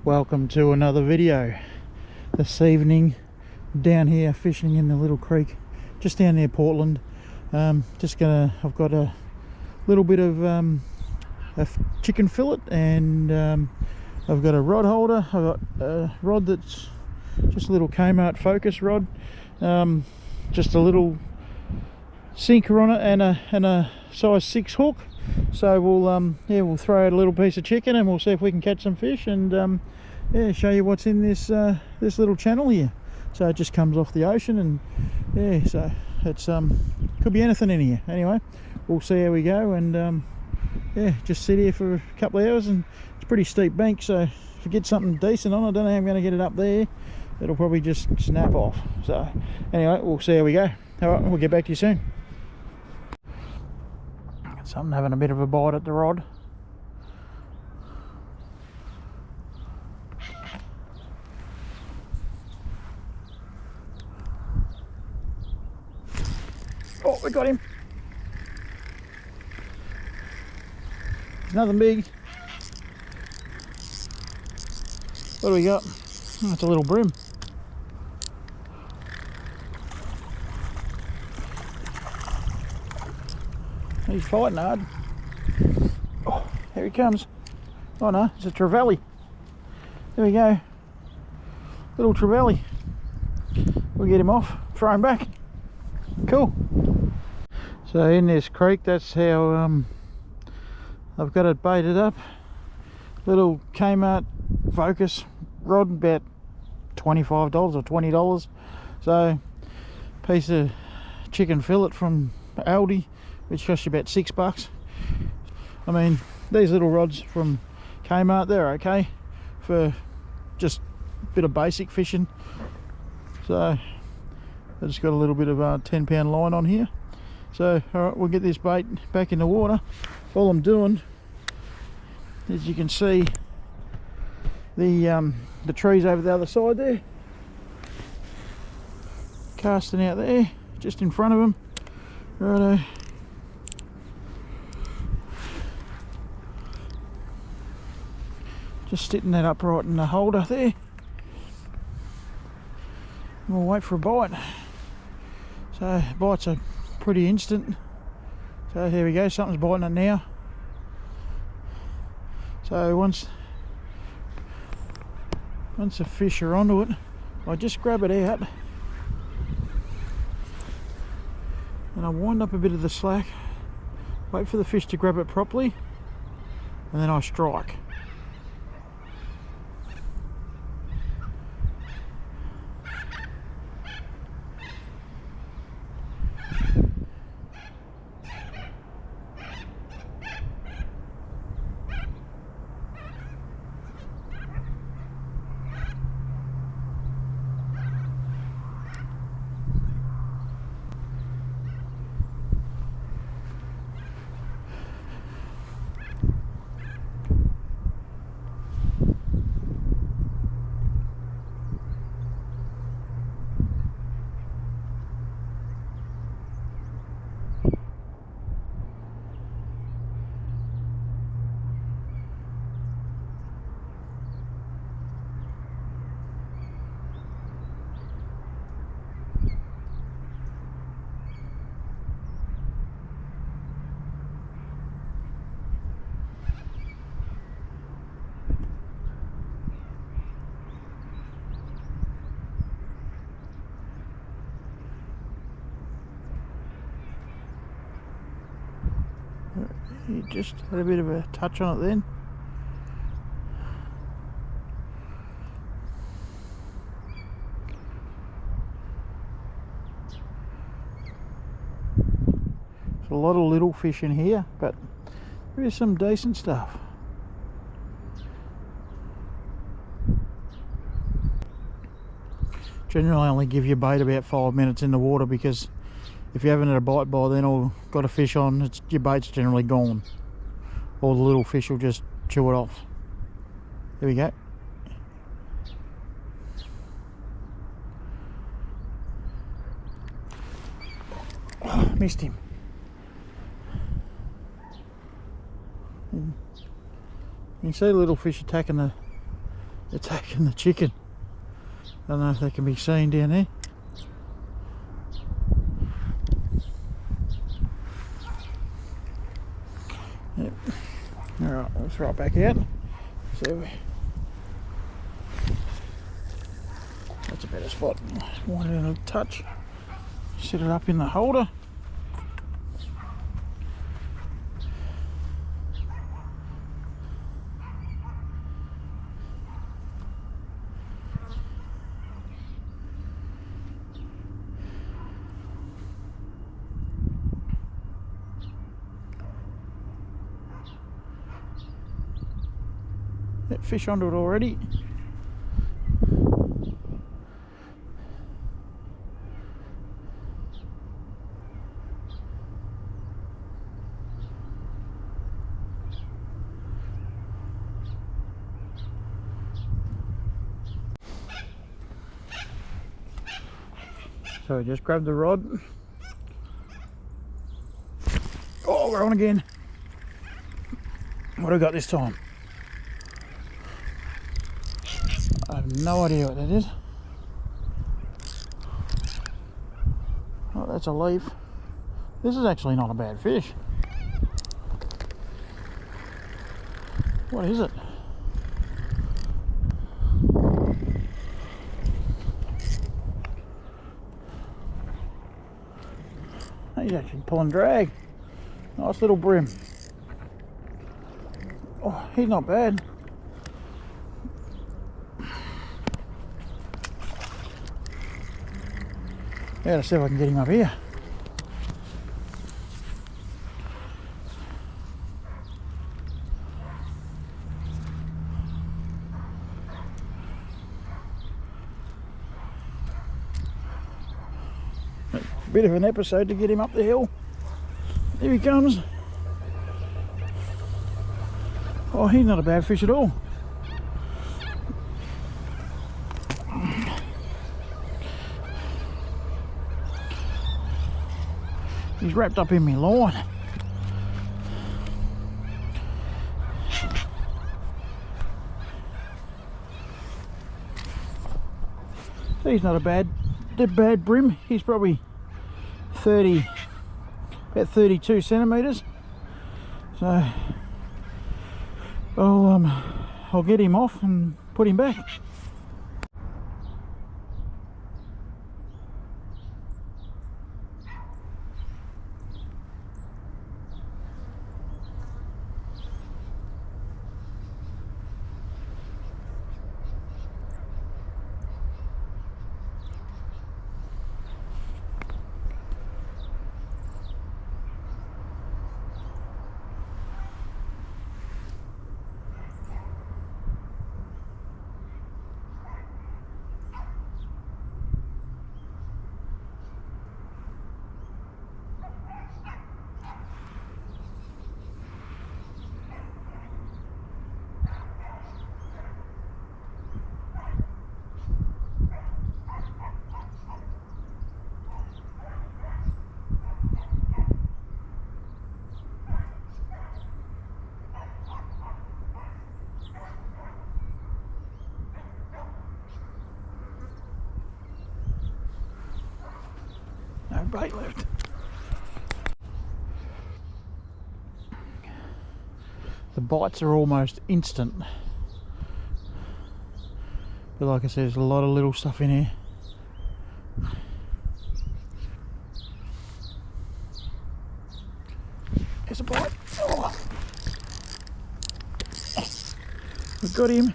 Welcome to another video. This evening down here fishing in the little creek just down near Portland. I've got a little bit of a chicken fillet, and I've got a rod holder. I've got a rod that's just a little Kmart Focus rod, just a little sinker on it, and a size 6 hook. So we'll throw out a little piece of chicken and we'll see if we can catch some fish, and show you what's in this little channel here. So it just comes off the ocean, and so it's could be anything in here. Anyway, we'll see how we go, and just sit here for a couple of hours. And it's a pretty steep bank, so if I get something decent on, I don't know how I'm going to get it up there. It'll probably just snap off. So anyway, we'll see how we go. All right, we'll get back to you soon. Something having a bit of a bite at the rod. Oh, we got him. There's nothing big. What do we got? Oh, it's a little brim. He's fighting hard. Oh, here he comes. Oh no, it's a trevally. There we go. Little trevally. We'll get him off, throw him back. Cool. So in this creek, that's how I've got it baited up. Little Kmart Focus rod, about $25 or $20. So piece of chicken fillet from Aldi, which costs you about $6. I mean, these little rods from Kmart, they're okay for just a bit of basic fishing. So I just got a little bit of a 10-pound line on here. So all right, we'll get this bait back in the water. All I'm doing, as you can see, the trees over the other side there, casting out there just in front of them. Righto. Just sitting that upright in the holder there. And we'll wait for a bite. So bites are pretty instant. So there we go, something's biting it now. So once the fish are onto it, I just grab it out and I wind up a bit of the slack, wait for the fish to grab it properly, and then I strike. You just had a bit of a touch on it then. There's a lot of little fish in here, but there is some decent stuff. Generally I only give your bait about 5 minutes in the water, because if you haven't had a bite by then or got a fish on, your bait's generally gone. Or the little fish will just chew it off. There we go. Oh, missed him. You can see the little fish attacking the attacking the chicken. I don't know if they can be seen down there. Yep. Alright, let's throw it back out. So that's a better spot. Wind it a touch. Set it up in the holder. That fish onto it already. So just grab the rod. Oh, we're on again. What have we got this time? I have no idea what that is. Oh, that's a leaf. This is actually not a bad fish. What is it? He's actually pulling drag. Nice little brim. Oh, he's not bad. Yeah, let's see if I can get him up here. Bit of an episode to get him up the hill. Here he comes. Oh, he's not a bad fish at all. He's wrapped up in my line. He's not a bad brim. He's probably about 32 centimeters. So I'll get him off and put him back. No bait left. The bites are almost instant, but like I said, there's a lot of little stuff in here. There's a bite. Oh. We've got him.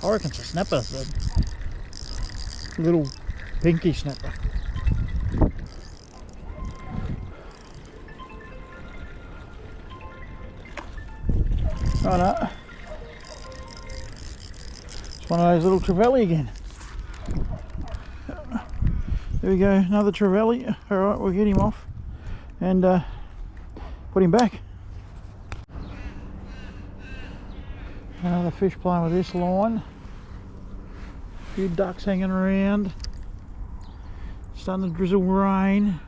I reckon it's a snapper. It's a little pinky snapper. Oh no. It's one of those little trevally again. There we go, another trevally. Alright, we'll get him off and put him back. Another fish playing with this line. A few ducks hanging around. Starting to drizzle rain.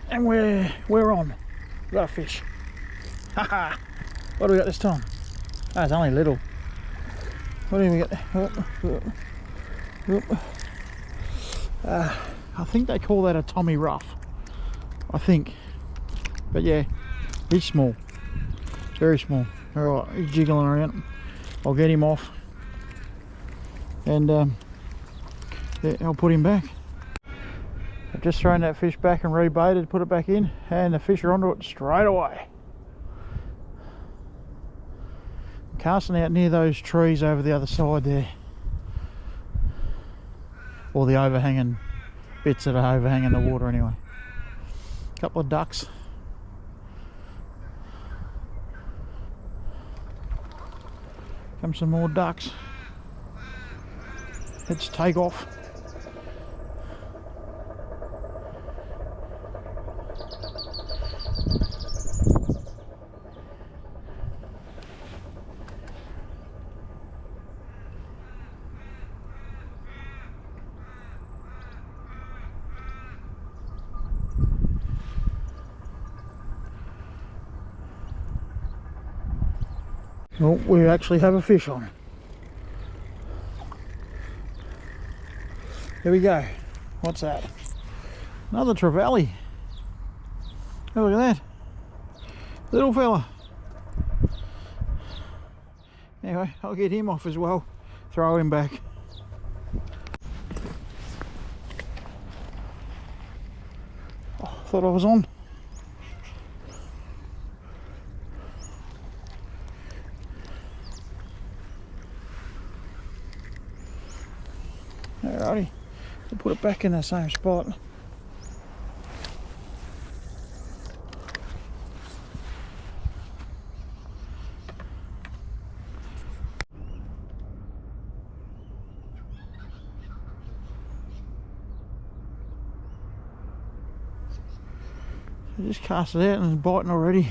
And we're on. We've got a fish. Haha! What do we got this time? Oh, it's only little. What do we got? I think they call that a Tommy Rough. I think. But yeah, he's small. Very small. Alright, he's jiggling around. I'll get him off. And yeah, I'll put him back. I've just thrown that fish back and rebaited, put it back in, and the fish are onto it straight away. Casting out near those trees over the other side there. Or the overhanging bits that are overhanging the water anyway. A couple of ducks. Come some more ducks. Let's take off. Well, we actually have a fish on. Here we go. What's that? Another trevally. Oh, look at that. Little fella. Anyway, I'll get him off as well. Throw him back. Oh, thought I was on. Alrighty, we'll put it back in the same spot. I just cast it out and it's biting already.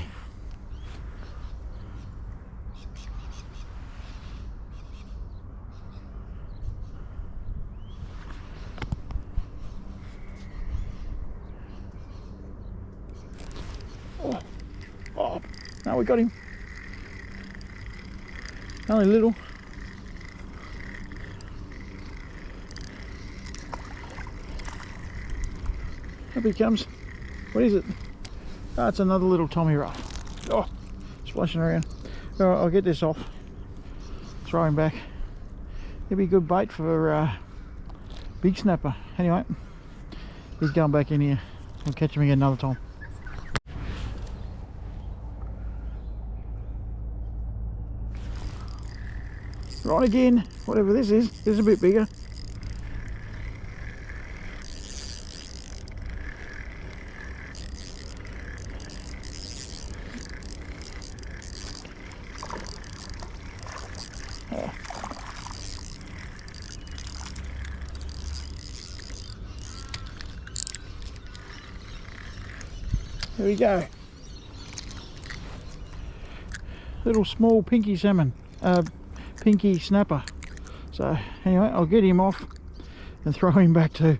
Oh, no, we got him. Only little. Up he comes. What is it? Oh, it's another little Tommy Rough. Oh, splashing around. All right, I'll get this off. Throw him back. It'd be good bait for big snapper. Anyway, he's going back in here. We'll catch him again another time. Right again, whatever this is. This is a bit bigger. Oh. There we go. Little small pinky salmon. Pinky snapper. So anyway, I'll get him off and throw him back too.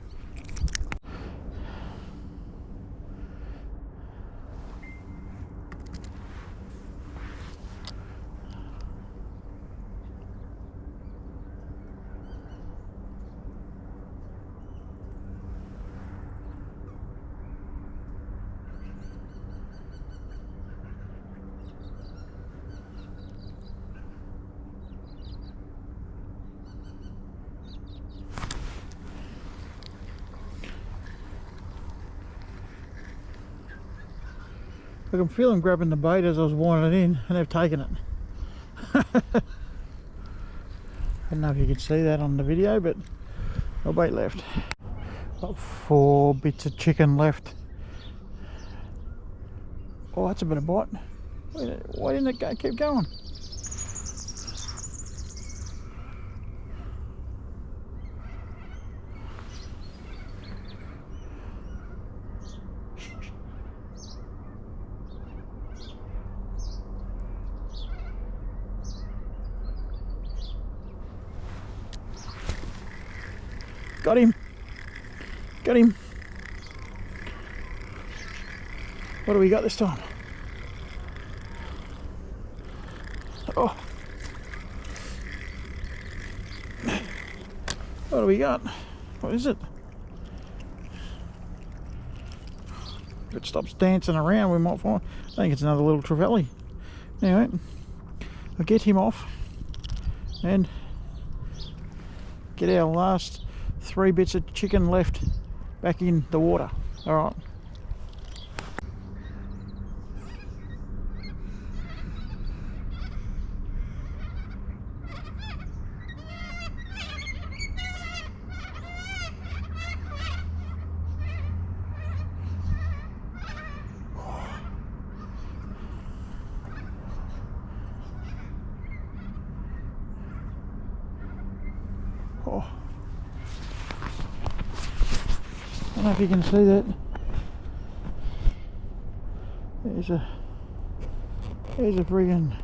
I can feel them grabbing the bait as I was winding it in, and they've taken it. I don't know if you could see that on the video, but no bait left. Got 4 bits of chicken left. Oh, that's a bit of bite. Why didn't it keep going? Got him. Got him. What do we got this time? Oh. What do we got? What is it? If it stops dancing around, we might find. I think it's another little trevally. Anyway, I'll get him off and get our last 3 bits of chicken left back in the water. All right. Oh. I don't know if you can see that. There's a friggin'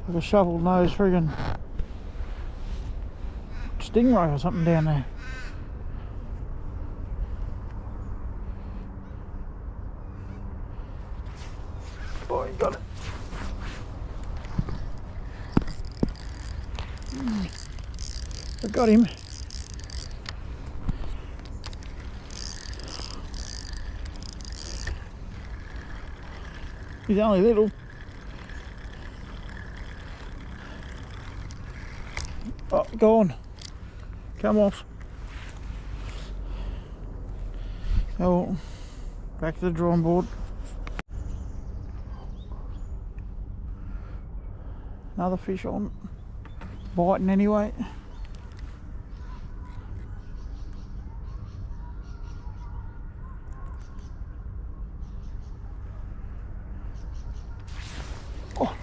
like a shovel nose friggin' stingray or something down there. Oh, you got it. I got him. He's only little. Oh, go on. Come off. Oh, back to the drawing board. Another fish on. Biting anyway. Oh.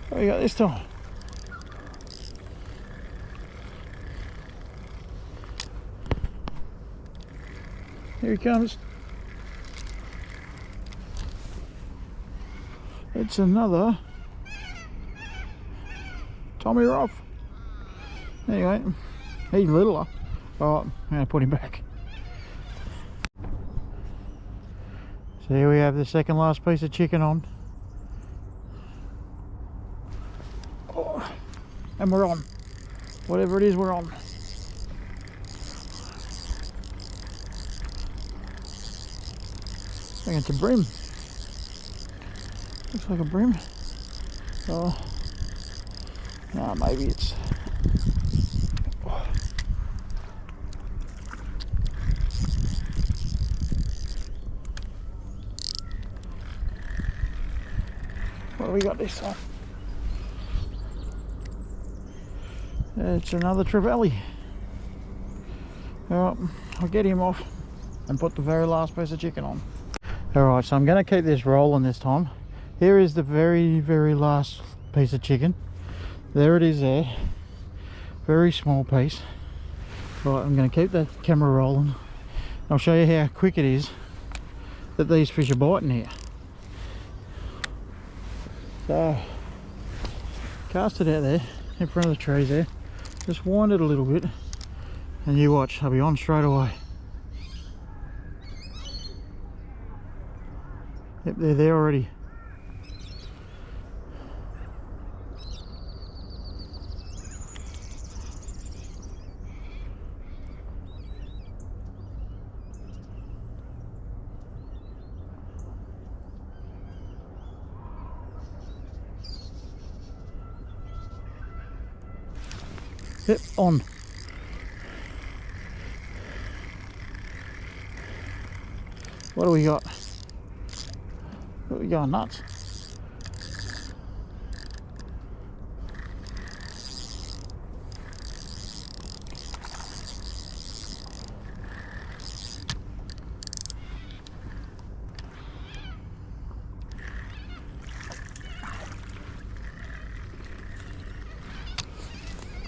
What do we got this time? Here he comes. It's another Tommy Roth. Anyway, he's littler. Alright, I'm going to put him back. So here we have the second last piece of chicken on. Oh, and we're on. Whatever it is, we're on. I think it's a bream. Looks like a bream. Oh, no, maybe it's. Oh. What do we got this time? It's another trevally. Alright, I'll get him off and put the very last piece of chicken on. Alright, so I'm going to keep this rolling this time. Here is the very, very last piece of chicken. There it is there. Very small piece. Right, I'm going to keep the camera rolling. I'll show you how quick it is that these fish are biting here. So, cast it out there in front of the trees there. Just wind it a little bit and you watch, I'll be on straight away. Yep, they're there already. Yep, on. What do we got? What are we going nuts?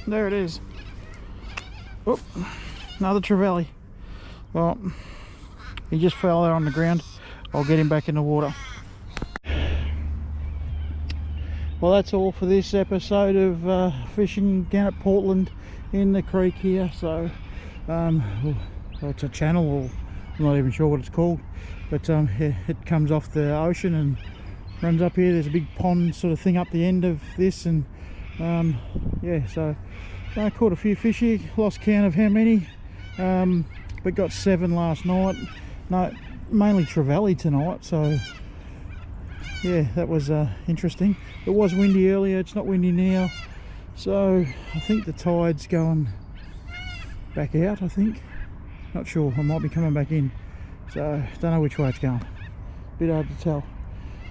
There it is. Oh, another trevally. Well, he just fell there on the ground. I'll get him back in the water. Well, that's all for this episode of fishing down at Portland in the creek here. So, well, it's a channel or I'm not even sure what it's called, but it comes off the ocean and runs up here. There's a big pond sort of thing up the end of this, and yeah, so I caught a few fish here. Lost count of how many, but got 7 last night. No, mainly trevally tonight, so yeah, that was interesting. It was windy earlier, it's not windy now, so I think the tide's going back out, I think. Not sure, I might be coming back in, so don't know which way it's going. Bit hard to tell.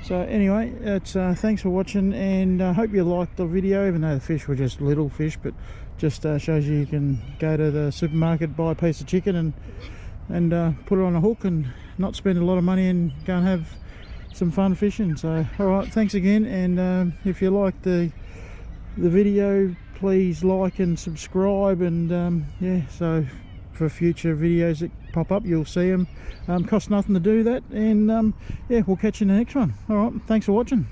So anyway, it's thanks for watching, and I hope you liked the video, even though the fish were just little fish, but just shows you can go to the supermarket, buy a piece of chicken and put it on a hook and not spend a lot of money and go and have some fun fishing. So alright, thanks again, and if you like the video, please like and subscribe, and yeah, so for future videos that pop up you'll see them. Costs nothing to do that, and yeah, we'll catch you in the next one. Alright, thanks for watching.